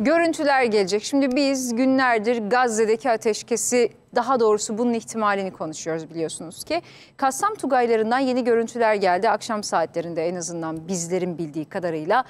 Görüntüler gelecek. Şimdi biz günlerdir Gazze'deki ateşkesi, daha doğrusu bunun ihtimalini konuşuyoruz biliyorsunuz ki. Kassam Tugaylarından yeni görüntüler geldi. Akşam saatlerinde en azından bizlerin bildiği kadarıyla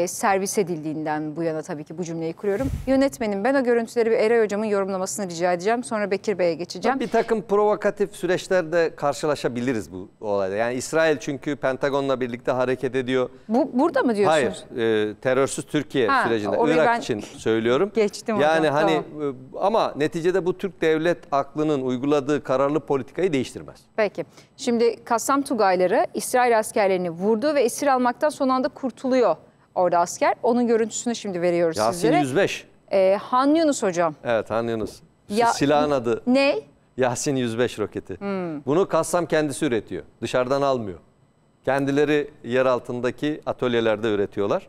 servis edildiğinden bu yana tabii ki bu cümleyi kuruyorum. Yönetmenim, ben o görüntüleri bir Eray Hocam'ın yorumlamasını rica edeceğim. Sonra Bekir Bey'e geçeceğim. Bir takım provokatif süreçlerde karşılaşabiliriz bu olayda. Yani İsrail çünkü Pentagon'la birlikte hareket ediyor. Burada mı diyorsunuz? Hayır, terörsüz Türkiye sürecinde. Irak için söylüyorum. Geçtim yani hocam, hani tamam. Ama neticede bu Türk devlet aklının uyguladığı kararlı politikayı değiştirmez. Peki. Şimdi Kassam Tugayları İsrail askerlerini vurdu ve esir almaktan son anda kurtuluyor. Orada asker. Onun görüntüsünü şimdi veriyoruz sizlere. Yasin 105. Han Yunus hocam. Evet, Han Yunus. Ya, silahın adı. Ne? Yasin 105 roketi. Bunu Kassam kendisi üretiyor. Dışarıdan almıyor. Kendileri yer altındaki atölyelerde üretiyorlar.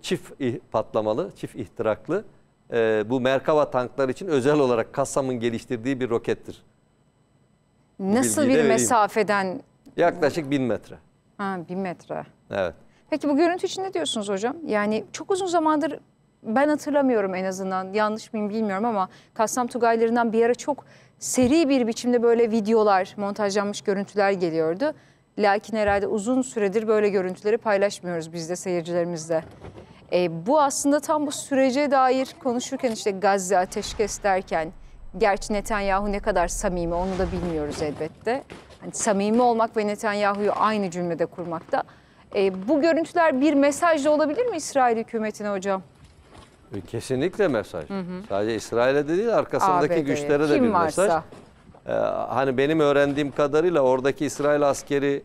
Çift patlamalı, çift ihtiraklı. Bu Merkava tanklar için özel olarak Kassam'ın geliştirdiği bir rokettir. Nasıl bir mesafeden? Yaklaşık 1000 metre. 1000 metre. Evet. Peki bu görüntü için ne diyorsunuz hocam? Yani çok uzun zamandır ben hatırlamıyorum, en azından yanlış mıyım bilmiyorum ama Kassam Tugaylarından bir ara çok seri bir biçimde böyle videolar, montajlanmış görüntüler geliyordu. Lakin herhalde uzun süredir böyle görüntüleri paylaşmıyoruz biz de, seyircilerimizle. Bu aslında tam bu sürece dair konuşurken, işte Gazze ateşkes derken, gerçi Netanyahu ne kadar samimi onu da bilmiyoruz elbette. Hani samimi olmak ve Netanyahu'yu aynı cümlede kurmakta. Bu görüntüler bir mesaj da olabilir mi İsrail hükümetine hocam? Kesinlikle mesaj. Sadece İsrail'e de değil, arkasındaki ABD'ye, güçlere de bir mesaj. Hani benim öğrendiğim kadarıyla oradaki İsrail askeri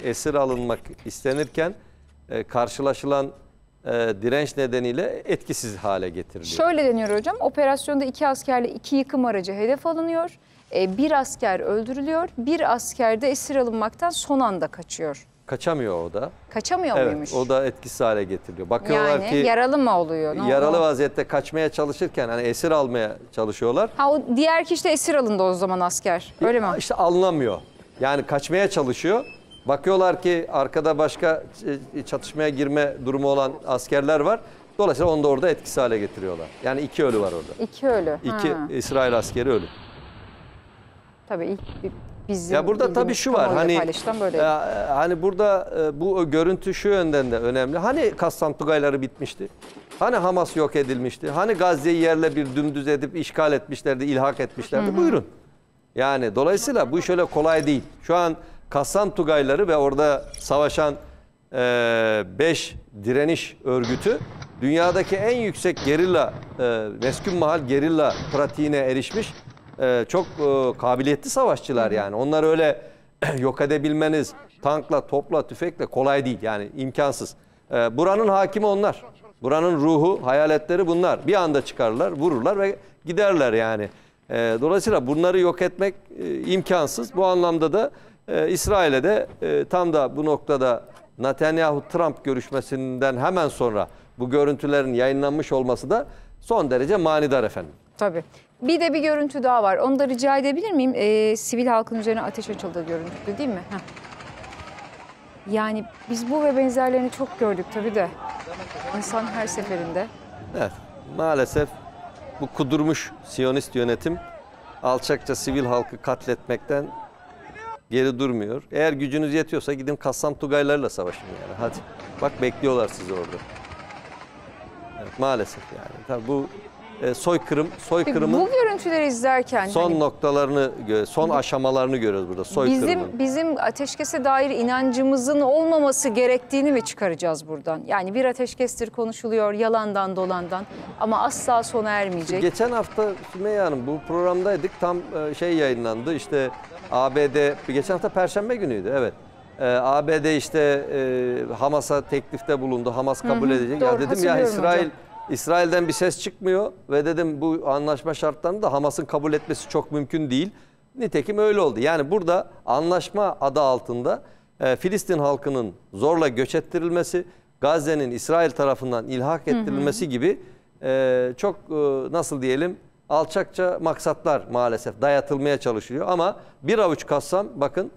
esir alınmak istenirken karşılaşılan direnç nedeniyle etkisiz hale getiriliyor. Şöyle deniyor hocam, operasyonda 2 askerle 2 yıkım aracı hedef alınıyor. Bir asker öldürülüyor, bir asker de esir alınmaktan son anda kaçıyor. Kaçamıyor o da. Kaçamıyor muymuş? O da etkisiz hale getiriliyor. Bakıyorlar yani ki yaralı mı oluyor? Yaralı vaziyette kaçmaya çalışırken hani esir almaya çalışıyorlar. O diğer kişi de esir alındı o zaman, asker. Öyle mi? İşte alınamıyor. Yani kaçmaya çalışıyor. Bakıyorlar ki arkada başka çatışmaya girme durumu olan askerler var. Dolayısıyla onu da orada etkisiz hale getiriyorlar. Yani 2 ölü var orada. 2 ölü. 2 İsrail askeri ölü. Tabii ilk bizim ya burada tabii şu var, hani burada bu görüntü şu yönden de önemli. Hani Kassam Tugayları bitmişti? Hani Hamas yok edilmişti? Hani Gazze'yi yerle bir dümdüz edip işgal etmişlerdi, ilhak etmişlerdi? Buyurun. Yani dolayısıyla bu iş öyle kolay değil. Şu an Kassam Tugayları ve orada savaşan 5 direniş örgütü dünyadaki en yüksek gerilla, meskun mahal gerilla pratiğine erişmiş çok kabiliyetli savaşçılar yani. Onları öyle yok edebilmeniz tankla, topla, tüfekle kolay değil. Yani imkansız. Buranın hakimi onlar. Buranın ruhu, hayaletleri bunlar. Bir anda çıkarlar, vururlar ve giderler yani. Dolayısıyla bunları yok etmek imkansız. Bu anlamda da İsrail'e de tam da bu noktada Netanyahu-Trump görüşmesinden hemen sonra bu görüntülerin yayınlanmış olması da son derece manidar efendim. Tabii. Bir de bir görüntü daha var. Onu da rica edebilir miyim? Sivil halkın üzerine ateş açıldığı görüntü değil mi? Heh. Yani biz bu ve benzerlerini çok gördük tabii de. İnsan her seferinde. Evet, maalesef bu kudurmuş Siyonist yönetim alçakça sivil halkı katletmekten geri durmuyor. Eğer gücünüz yetiyorsa gidin Kassam Tugaylarla savaşın yani. Hadi. Bak bekliyorlar sizi orada. Evet, maalesef yani. Tabii bu soykırımın bu görüntüleri izlerken son noktalarını, son aşamalarını görüyoruz burada. Soykırımın. Bizim ateşkese dair inancımızın olmaması gerektiğini mi çıkaracağız buradan? Yani bir ateşkestir konuşuluyor yalandan dolandan ama asla sona ermeyecek. Geçen hafta Sümeyye Hanım bu programdaydık. Tam yayınlandı. İşte ABD geçen hafta Perşembe günüydü. Evet. ABD işte Hamas'a teklifte bulundu. Hamas kabul edecek. Doğru, ya dedim ya hocam. İsrail'den bir ses çıkmıyor ve dedim bu anlaşma şartlarını da Hamas'ın kabul etmesi çok mümkün değil. Nitekim öyle oldu. Yani burada anlaşma adı altında Filistin halkının zorla göç ettirilmesi, Gazze'nin İsrail tarafından ilhak ettirilmesi gibi çok nasıl diyelim alçakça maksatlar maalesef dayatılmaya çalışılıyor. Ama bir avuç Kassam bakın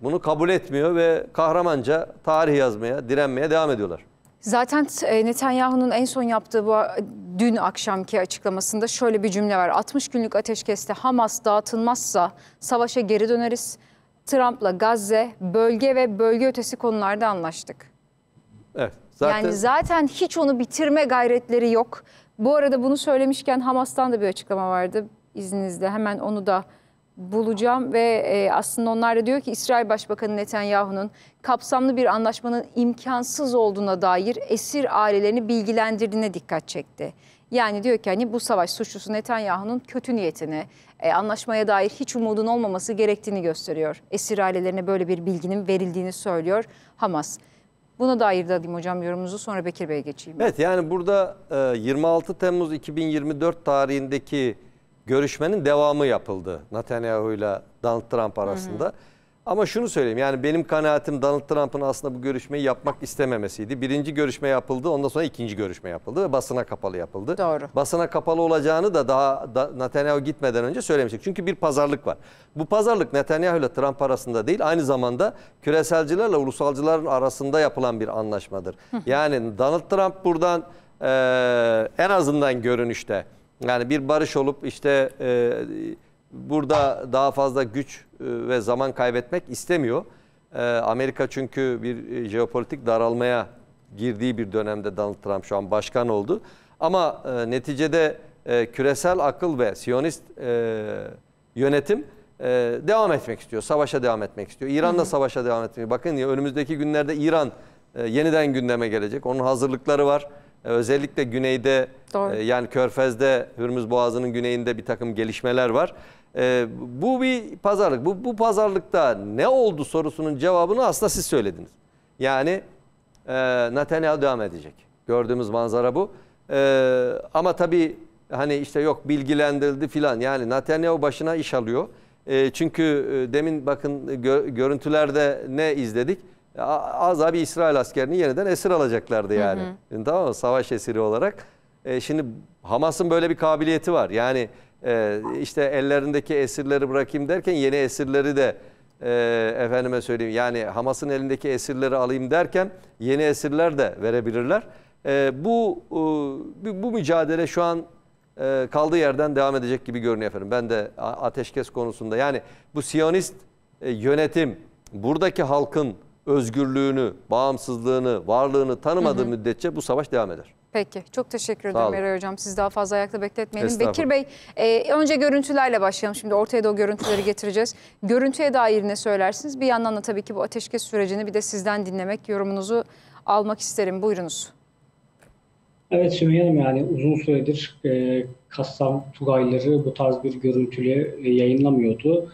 bunu kabul etmiyor ve kahramanca tarih yazmaya, direnmeye devam ediyorlar. Zaten Netanyahu'nun en son yaptığı bu dün akşamki açıklamasında şöyle bir cümle var. 60 günlük ateşkeste Hamas dağıtılmazsa savaşa geri döneriz. Trump'la Gazze, bölge ve bölge ötesi konularda anlaştık. Evet. Yani zaten hiç onu bitirme gayretleri yok. Bu arada bunu söylemişken Hamas'tan da bir açıklama vardı. İzninizle hemen onu da bulacağım ve aslında onlar da diyor ki İsrail Başbakanı Netanyahu'nun kapsamlı bir anlaşmanın imkansız olduğuna dair esir ailelerini bilgilendirdiğine dikkat çekti. Yani diyor ki hani bu savaş suçlusu Netanyahu'nun kötü niyetini, anlaşmaya dair hiç umudun olmaması gerektiğini gösteriyor. Esir ailelerine böyle bir bilginin verildiğini söylüyor Hamas. Buna dair de alayım hocam yorumunuzu, sonra Bekir Bey'e geçeyim. Evet, yani burada 26 Temmuz 2024 tarihindeki görüşmenin devamı yapıldı Netanyahu ile Donald Trump arasında. Ama şunu söyleyeyim, yani benim kanaatim Donald Trump'ın aslında bu görüşmeyi yapmak istememesiydi. Birinci görüşme yapıldı, ondan sonra ikinci görüşme yapıldı ve basına kapalı yapıldı. Doğru. Basına kapalı olacağını da daha Netanyahu gitmeden önce söylemiştik. Çünkü bir pazarlık var. Bu pazarlık Netanyahu ile Trump arasında değil, aynı zamanda küreselcilerle ulusalcıların arasında yapılan bir anlaşmadır. Yani Donald Trump buradan en azından görünüşte, yani bir barış olup işte burada daha fazla güç ve zaman kaybetmek istemiyor. Amerika çünkü bir jeopolitik daralmaya girdiği bir dönemde Donald Trump şu an başkan oldu. Ama neticede küresel akıl ve Siyonist yönetim devam etmek istiyor. Savaşa devam etmek istiyor. İran'la savaşa devam etmiyor. Bakın ya, önümüzdeki günlerde İran yeniden gündeme gelecek. Onun hazırlıkları var. Özellikle güneyde, yani Körfez'de, Hürmüz Boğazı'nın güneyinde bir takım gelişmeler var. Bu bir pazarlık. Bu pazarlıkta ne oldu sorusunun cevabını aslında siz söylediniz. Yani Netanyahu devam edecek. Gördüğümüz manzara bu. Ama tabii hani işte yok bilgilendirildi filan. Yani Netanyahu başına iş alıyor. Çünkü demin bakın görüntülerde ne izledik? Az abi İsrail askerini yeniden esir alacaklardı yani. Tamam mı? Savaş esiri olarak. Şimdi Hamas'ın böyle bir kabiliyeti var. Yani işte ellerindeki esirleri bırakayım derken yeni esirleri de efendime söyleyeyim. Yani Hamas'ın elindeki esirleri alayım derken yeni esirler de verebilirler. Bu mücadele şu an kaldığı yerden devam edecek gibi görünüyor efendim. Ben de ateşkes konusunda, yani bu Siyonist yönetim buradaki halkın özgürlüğünü, bağımsızlığını, varlığını tanımadığı müddetçe bu savaş devam eder. Peki, çok teşekkür ederim Eray Hocam. Siz daha fazla ayakta bekletmeyelim. Bekir Bey, önce görüntülerle başlayalım. Şimdi ortaya da o görüntüleri getireceğiz. Görüntüye dair ne söylersiniz? Bir yandan da tabii ki bu ateşkes sürecini bir de sizden dinlemek, yorumunuzu almak isterim. Buyurunuz. Evet Sümeyye Hanım, yani uzun süredir Kassam Tugayları bu tarz bir görüntülü yayınlamıyordu.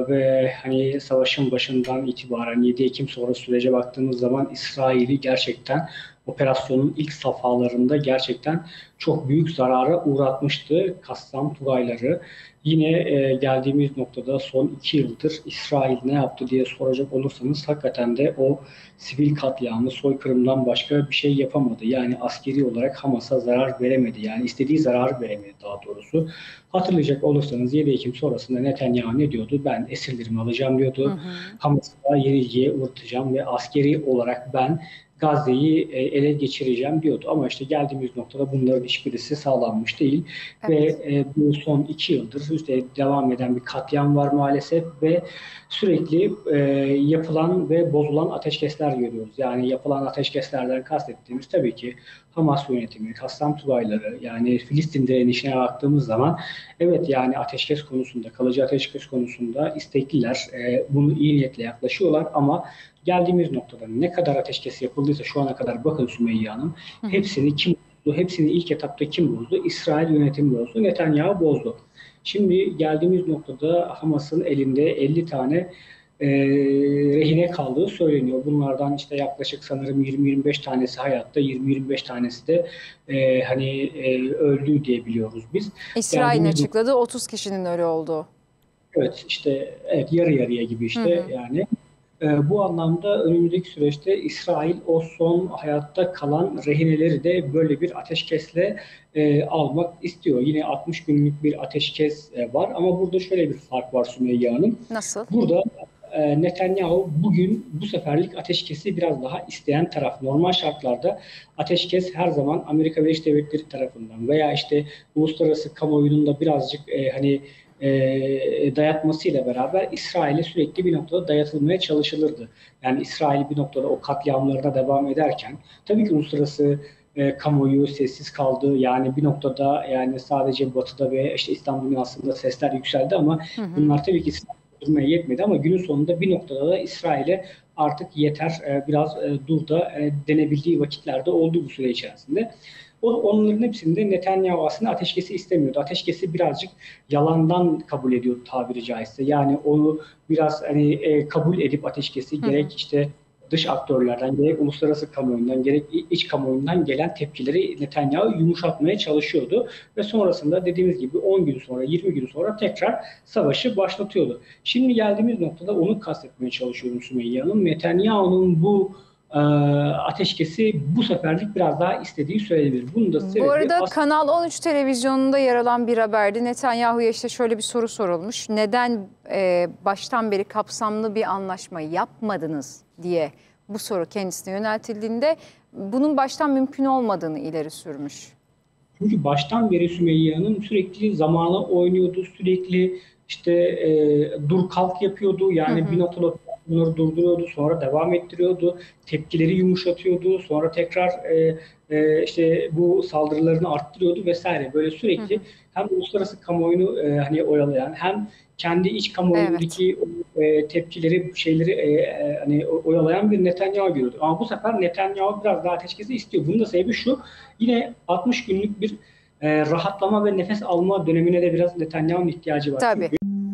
Ve hani savaşın başından itibaren 7 Ekim sonra sürece baktığımız zaman İsrail'i gerçekten operasyonun ilk safhalarında gerçekten çok büyük zarara uğratmıştı Kassam Tugayları. Yine geldiğimiz noktada son 2 yıldır İsrail ne yaptı diye soracak olursanız hakikaten de o sivil katliamı, soykırımdan başka bir şey yapamadı. Yani askeri olarak Hamas'a zarar veremedi. Yani istediği zararı veremedi daha doğrusu. Hatırlayacak olursanız 7 Ekim sonrasında Netanyahu ne diyordu? Ben esirlerimi alacağım diyordu. Hamas'a yenilgiye uğratacağım ve askeri olarak ben Gazze'yi ele geçireceğim diyordu. Ama işte geldiğimiz noktada bunların hiçbirisi sağlanmış değil. Evet. Ve bu son 2 yıldır işte devam eden bir katliam var maalesef ve sürekli yapılan ve bozulan ateşkesler görüyoruz. Yani yapılan ateşkeslerden kastettiğimiz tabii ki Hamas yönetimi, Kassam Tugayları, yani Filistin direnişine baktığımız zaman evet, yani ateşkes konusunda, kalıcı ateşkes konusunda istekliler, bunu iyi niyetle yaklaşıyorlar ama geldiğimiz noktada ne kadar ateşkes yapıldıysa şu ana kadar bakın Sümeyye Hanım, hepsini kim bozdu? Hepsini ilk etapta kim bozdu? İsrail yönetimi bozdu, Netanyahu bozdu. Şimdi geldiğimiz noktada Hamas'ın elinde 50 tane rehine kaldığı söyleniyor. Bunlardan işte yaklaşık sanırım 20-25 tanesi hayatta, 20-25 tanesi de öldü diye biliyoruz biz. İsrail'in açıkladığı 30 kişinin ölü olduğu. Evet, işte evet, yarı yarıya gibi işte yani. Bu anlamda önümüzdeki süreçte İsrail o son hayatta kalan rehineleri de böyle bir ateşkesle almak istiyor. Yine 60 günlük bir ateşkes var ama burada şöyle bir fark var Sümeyye Hanım. Nasıl? Burada Netanyahu bugün bu seferlik ateşkesi biraz daha isteyen taraf. Normal şartlarda ateşkes her zaman Amerika Birleşik Devletleri tarafından veya işte uluslararası kamuoyunun da birazcık dayatmasıyla beraber İsrail'e sürekli bir noktada dayatılmaya çalışılırdı. Yani İsrail bir noktada o katliamlarına devam ederken tabii ki uluslararası kamuoyu sessiz kaldı. Yani bir noktada yani sadece Batı'da ve işte İslam dünyasında sesler yükseldi ama bunlar tabii ki durmaya yetmedi ama günün sonunda bir noktada da İsrail'e artık yeter biraz dur da denebildiği vakitlerde oldu bu süre içerisinde. Onların hepsinde Netanyahu aslında ateşkesi istemiyordu. Ateşkesi birazcık yalandan kabul ediyordu tabiri caizse. Yani onu biraz hani kabul edip ateşkesi gerek işte dış aktörlerden, gerek uluslararası kamuoyundan, gerek iç kamuoyundan gelen tepkileri Netanyahu yumuşatmaya çalışıyordu. Ve sonrasında dediğimiz gibi 10 gün sonra, 20 gün sonra tekrar savaşı başlatıyordu. Şimdi geldiğimiz noktada onu kastetmeye çalışıyorum Sümeyye Hanım. Netanyahu'nun bu ateşkesi bu seferlik biraz daha istediği söylenebilir. Bunun da sebebi bu arada Kanal 13 televizyonunda yer alan bir haberde Netanyahu'ya işte şöyle bir soru sorulmuş. Neden baştan beri kapsamlı bir anlaşma yapmadınız diye bu soru kendisine yöneltildiğinde bunun baştan mümkün olmadığını ileri sürmüş. Çünkü baştan beri Sümeyye Hanım sürekli zamana oynuyordu, sürekli işte dur kalk yapıyordu. Yani bir noktada bunları durduruyordu, sonra devam ettiriyordu, tepkileri yumuşatıyordu, sonra tekrar işte bu saldırılarını arttırıyordu vesaire. Böyle sürekli hem uluslararası kamuoyunu hani oyalayan hem kendi iç kamuoyundaki tepkileri, şeyleri hani oyalayan bir Netanyahu görüyordu. Ama bu sefer Netanyahu biraz daha ateşkesi istiyor. Bunun da sebebi şu, yine 60 günlük bir rahatlama ve nefes alma dönemine de biraz Netanyahu'nun ihtiyacı var. Tabii. Çünkü